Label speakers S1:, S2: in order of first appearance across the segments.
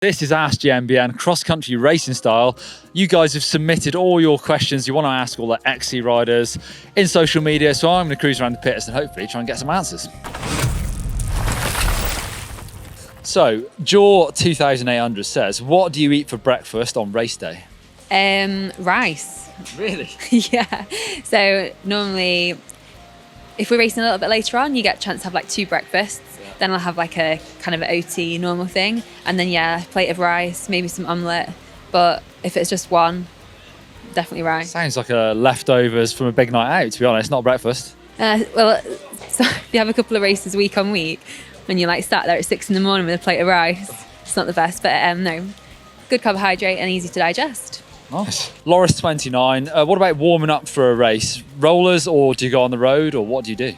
S1: This is Ask GMBN, cross-country racing style. You guys have submitted all your questions you want to ask all the XC riders in social media, so I'm going to cruise around the pits and hopefully try and get some answers. So, Jaw 2800 says, what do you eat for breakfast on race day?
S2: Rice.
S1: Really?
S2: Yeah. So normally, if we're racing a little bit later on, you get a chance to have like 2 breakfasts. Then I'll have like a kind of OT normal thing. And then, yeah, a plate of rice, maybe some omelette. But if it's just one, definitely rice.
S1: Sounds like a leftovers from a big night out, to be honest, not breakfast.
S2: Well, so if you have a couple of races week on week, when you like start there at 6 a.m. with a plate of rice, it's not the best. But no, good carbohydrate and easy to digest.
S1: Nice. Loris 29, what about warming up for a race? Rollers, or do you go on the road, or what do you do?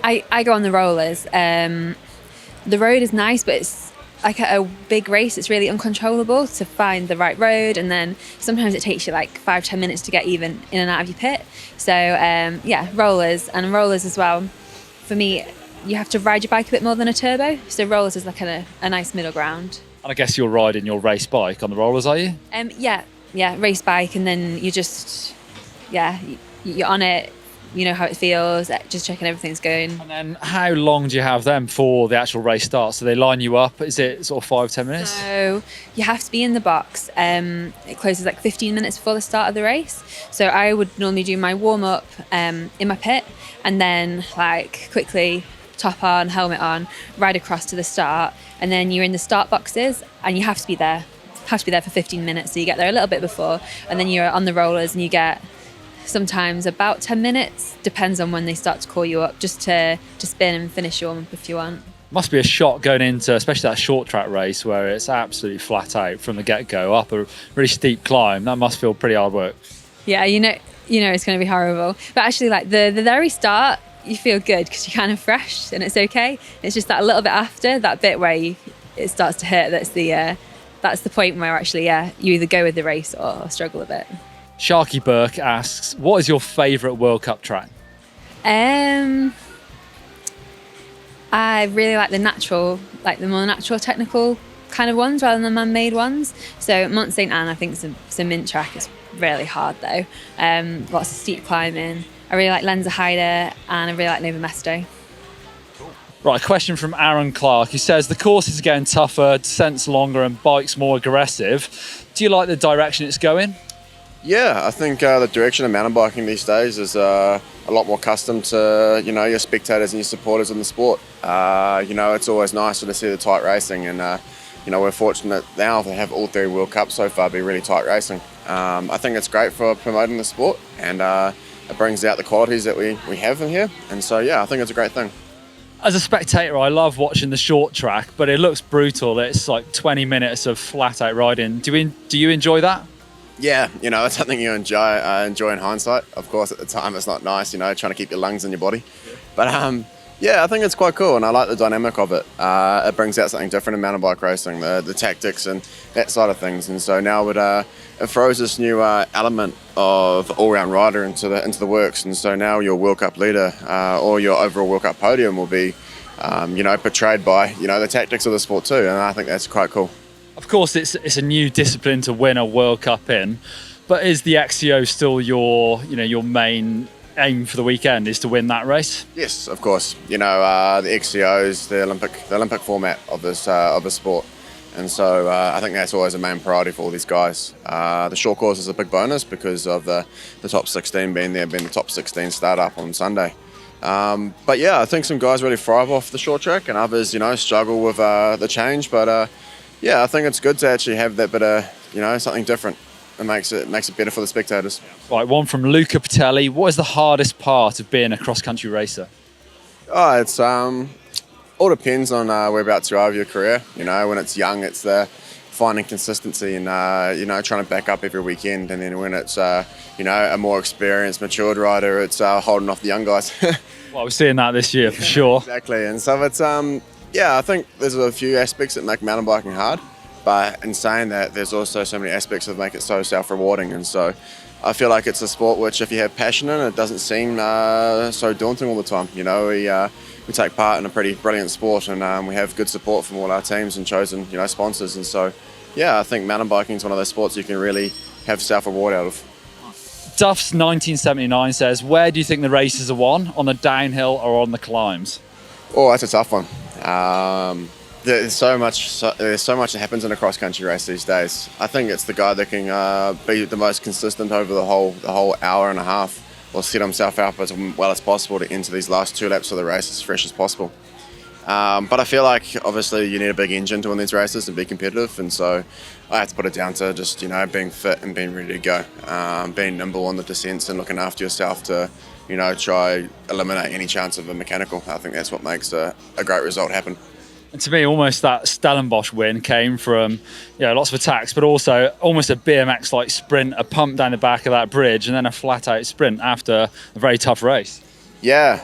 S2: I go on the rollers. The road is nice, but it's like at a big race, it's really uncontrollable to find the right road. And then sometimes it takes you like 5-10 minutes to get even in and out of your pit. So yeah, rollers as well. For me, you have to ride your bike a bit more than a turbo. So rollers is like a nice middle ground.
S1: And I guess you're riding your race bike on the rollers, are you?
S2: Yeah, race bike. And then you just, you're on it. You know how it feels, just checking everything's going. And
S1: then how long do you have them before the actual race starts? So they line you up, is it sort of 5-10 minutes?
S2: So you have to be in the box. It closes like 15 minutes before the start of the race. So I would normally do my warm up in my pit and then like quickly top on, helmet on, ride across to the start. And then you're in the start boxes and you have to be there. For 15 minutes. So you get there a little bit before and then you're on the rollers and you get sometimes about 10 minutes, depends on when they start to call you up, just to spin and finish your warm-up if you want.
S1: Must be a shock going into, especially that short track race where it's absolutely flat out from the get-go, up a really steep climb. That must feel pretty hard work.
S2: Yeah, you know it's going to be horrible. But actually, like the very start, you feel good because you're kind of fresh and it's okay. It's just that a little bit after, that bit where it starts to hurt, that's the point where actually, you either go with the race or struggle a bit.
S1: Sharky Burke asks, what is your favourite World Cup track?
S2: I really like the more natural technical kind of ones rather than the man-made ones. So Mont St. Anne, I think it's a mint track. It's really hard though. Lots of steep climbing. I really like Lenzerheide and I really like Nova Mesto.
S1: Right, a question from Aaron Clark. He says, the courses are getting tougher, descents longer and bikes more aggressive. Do you like the direction it's going?
S3: Yeah, I think the direction of mountain biking these days is a lot more custom to, your spectators and your supporters in the sport. It's always nicer to see the tight racing and, we're fortunate now to have all 3 World Cups so far be really tight racing. I think it's great for promoting the sport and it brings out the qualities that we have in here. And so, yeah, I think it's a great thing.
S1: As a spectator, I love watching the short track, but it looks brutal. It's like 20 minutes of flat out riding. Do you enjoy that?
S3: Yeah, it's something you enjoy in hindsight. Of course, at the time, it's not nice, trying to keep your lungs in your body. But I think it's quite cool, and I like the dynamic of it. It brings out something different in mountain bike racing, the tactics and that side of things. And so now it throws this new element of all-round rider into the works. And so now your World Cup leader or your overall World Cup podium will be, portrayed by, the tactics of the sport too. And I think that's quite cool.
S1: Of course, it's a new discipline to win a World Cup in, but is the XCO still your main aim for the weekend, is to win that race?
S3: Yes, of course. The XCO is the Olympic format of this sport, and so I think that's always a main priority for all these guys. The short course is a big bonus because of the top 16 being the top 16 start up on Sunday. But yeah, I think some guys really thrive off the short track, and others, struggle with the change, but. Yeah, I think it's good to actually have that bit of, something different. It makes it better for the spectators.
S1: Right, one from Luca Patelli. What is the hardest part of being a cross-country racer?
S3: Oh, it's all depends on whereabouts you are of your career. When it's young, it's the finding consistency and, trying to back up every weekend. And then when it's, a more experienced, matured rider, it's holding off the young guys.
S1: Well, we're seeing that this year for sure.
S3: Exactly, and so it's... Yeah, I think there's a few aspects that make mountain biking hard. But in saying that, there's also so many aspects that make it so self-rewarding. And so I feel like it's a sport which, if you have passion in it, it doesn't seem so daunting all the time. You know, we take part in a pretty brilliant sport, and we have good support from all our teams and chosen, you know, sponsors. And so, yeah, I think mountain biking is one of those sports you can really have self-reward out of.
S1: Duff's 1979 says, where do you think the races are won, on the downhill or on the climbs?
S3: Oh, that's a tough one. There's so much that happens in a cross-country race these days. I think it's the guy that can be the most consistent over the whole hour and a half, or set himself up as well as possible to enter these last 2 laps of the race as fresh as possible. But I feel like obviously you need a big engine to win these races and be competitive, and so I have to put it down to just, you know, being fit and being ready to go, being nimble on the descents and looking after yourself to, you know, try eliminate any chance of a mechanical. I think that's what makes a great result happen.
S1: And to me, almost that Stellenbosch win came from, you know, lots of attacks, but also almost a BMX-like sprint, a pump down the back of that bridge, and then a flat-out sprint after a very tough race.
S3: Yeah,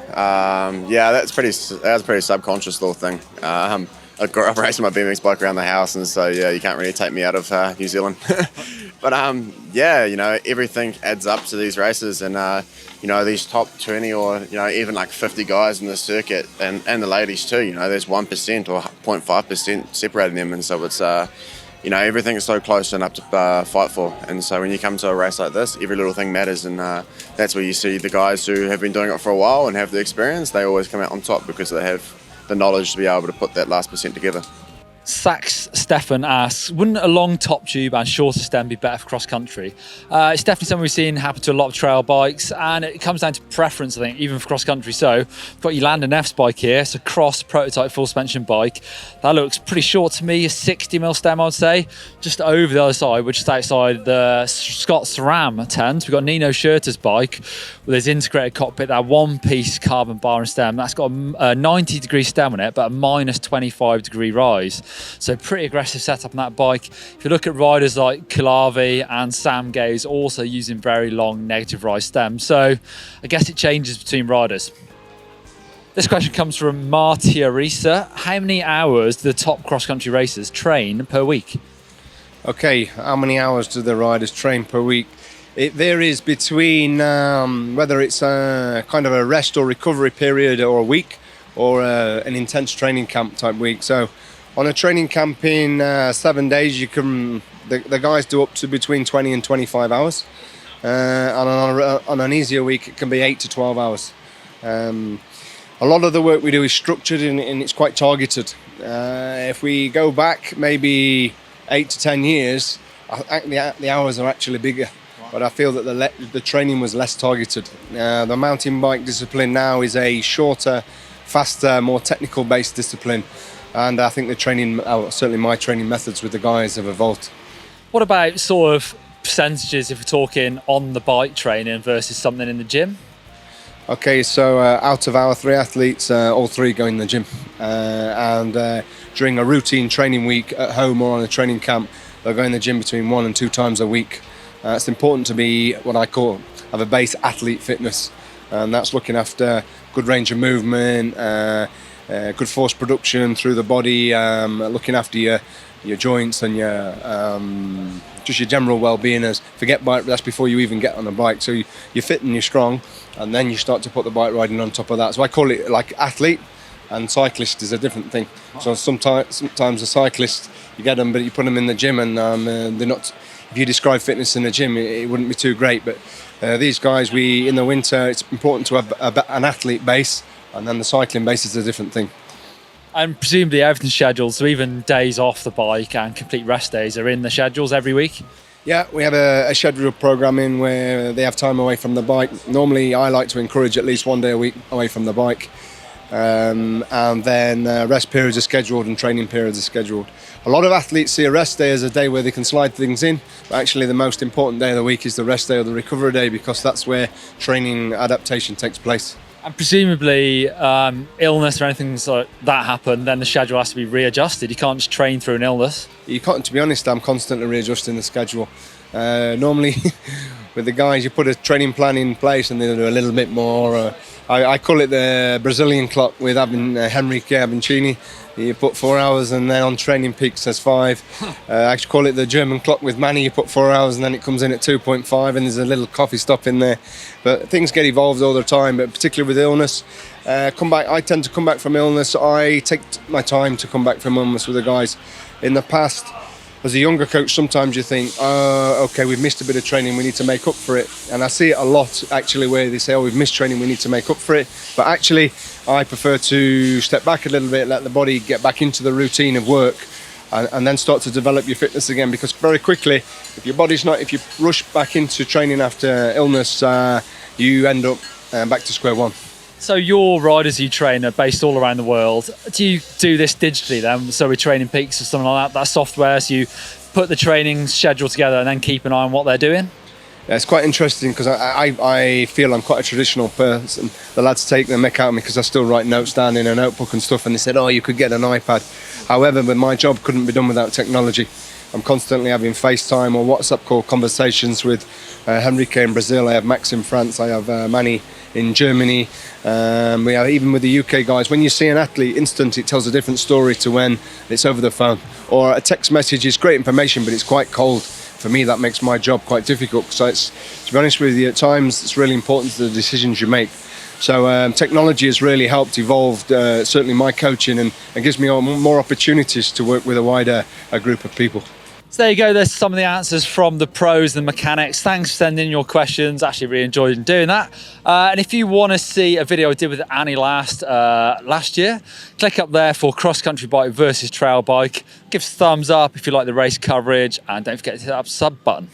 S3: that's a pretty subconscious little thing. I grew up racing my BMX bike around the house, and so yeah, you can't really take me out of New Zealand. But yeah, you know, everything adds up to these races, and you know, these top 20 or, you know, even like 50 guys in the circuit, and the ladies too, you know, there's 1% or 0.5% separating them, and so it's you know, everything is so close and up to fight for. And so when you come to a race like this, every little thing matters, and that's where you see the guys who have been doing it for a while and have the experience, they always come out on top because they have the knowledge to be able to put that last percent together.
S1: Sax Stefan asks, wouldn't a long top tube and shorter stem be better for cross country? It's definitely something we've seen happen to a lot of trail bikes, and it comes down to preference, I think, even for cross country. So we've got your Landon F's bike here. It's a cross prototype full suspension bike. That looks pretty short to me, a 60mm stem, I'd say, just over the other side, which is outside the Scott's Ram tent. We've got Nino Schurter's bike with his integrated cockpit, that one-piece carbon bar and stem. That's got a 90-degree stem on it, but a minus 25-degree rise. So pretty aggressive setup on that bike. If you look at riders like Kilavi and Sam Gaze, also using very long negative rise stems. So I guess it changes between riders. This question comes from Martia Risa. How many hours do the top cross-country racers train per week?
S4: Okay, how many hours do the riders train per week? It varies between whether it's kind of a rest or recovery period or a week, or an intense training camp type week. So on a training camp in 7 days, the guys do up to between 20 and 25 hours. And on an easier week, it can be 8 to 12 hours. A lot of the work we do is structured and it's quite targeted. If we go back maybe 8 to 10 years, the hours are actually bigger. But I feel that the training was less targeted. The mountain bike discipline now is a shorter, faster, more technical-based discipline. And I think the training, certainly my training methods with the guys have evolved.
S1: What about sort of percentages if we're talking on the bike training versus something in the gym?
S4: Okay, so out of our 3 athletes, all 3 go in the gym. And during a routine training week at home or on a training camp, they'll go in the gym between 1 and 2 times a week. It's important to be what I call have a base athlete fitness, and that's looking after good range of movement, good force production through the body, looking after your joints and your just your general well-being. As forget bike, that's before you even get on a bike. So you're fit and you're strong, and then you start to put the bike riding on top of that. So I call it like athlete, and cyclist is a different thing. So sometimes a cyclist, you get them, but you put them in the gym, and they're not. If you describe fitness in the gym, it wouldn't be too great. But these guys, in the winter, it's important to have an athlete base, and then the cycling base is a different thing.
S1: And presumably everything's scheduled, so even days off the bike and complete rest days are in the schedules every week?
S4: Yeah, we have a scheduled programming where they have time away from the bike. Normally, I like to encourage at least 1 day a week away from the bike. And then rest periods are scheduled and training periods are scheduled. A lot of athletes see a rest day as a day where they can slide things in, but actually the most important day of the week is the rest day or the recovery day, because that's where training adaptation takes place.
S1: And presumably illness or anything like that happen, then the schedule has to be readjusted. You can't just train through an illness.
S4: You can't, to be honest, I'm constantly readjusting the schedule. Normally with the guys, you put a training plan in place and they do a little bit more, I call it the Brazilian clock with Henrique Abancini. You put 4 hours and then on Training Peaks there's 5. I actually call it the German clock with Manny. You put 4 hours and then it comes in at 2.5 and there's a little coffee stop in there. But things get evolved all the time, but particularly with illness. I tend to come back from illness. I take my time to come back from illness with the guys. In the past, as a younger coach, sometimes you think, okay, we've missed a bit of training, we need to make up for it. And I see it a lot, actually, where they say, we've missed training, we need to make up for it. But actually, I prefer to step back a little bit, let the body get back into the routine of work, and then start to develop your fitness again. Because very quickly, if you rush back into training after illness, you end up back to square one.
S1: So your riders you train are based all around the world. Do you do this digitally then? So with Training Peaks or something like that software, so you put the training schedule together and then keep an eye on what they're doing?
S4: Yeah, it's quite interesting because I feel I'm quite a traditional person. The lads take the mick out of me because I still write notes down in a notebook and stuff, and they said, you could get an iPad. However, but my job couldn't be done without technology. I'm constantly having FaceTime or WhatsApp call conversations with Henrique in Brazil. I have Max in France. I have Manny in Germany. We have even with the UK guys. When you see an athlete instant, it tells a different story to when it's over the phone. Or a text message is great information, but it's quite cold. For me, that makes my job quite difficult. So it's, to be honest with you, at times it's really important to the decisions you make. So technology has really helped evolve certainly my coaching and gives me more opportunities to work with a wider group of people.
S1: So there you go, there's some of the answers from the pros and the mechanics. Thanks for sending in your questions. Actually really enjoyed doing that. And if you want to see a video I did with Annie last year, click up there for cross-country bike versus trail bike. Give us a thumbs up if you like the race coverage, and don't forget to hit that sub button.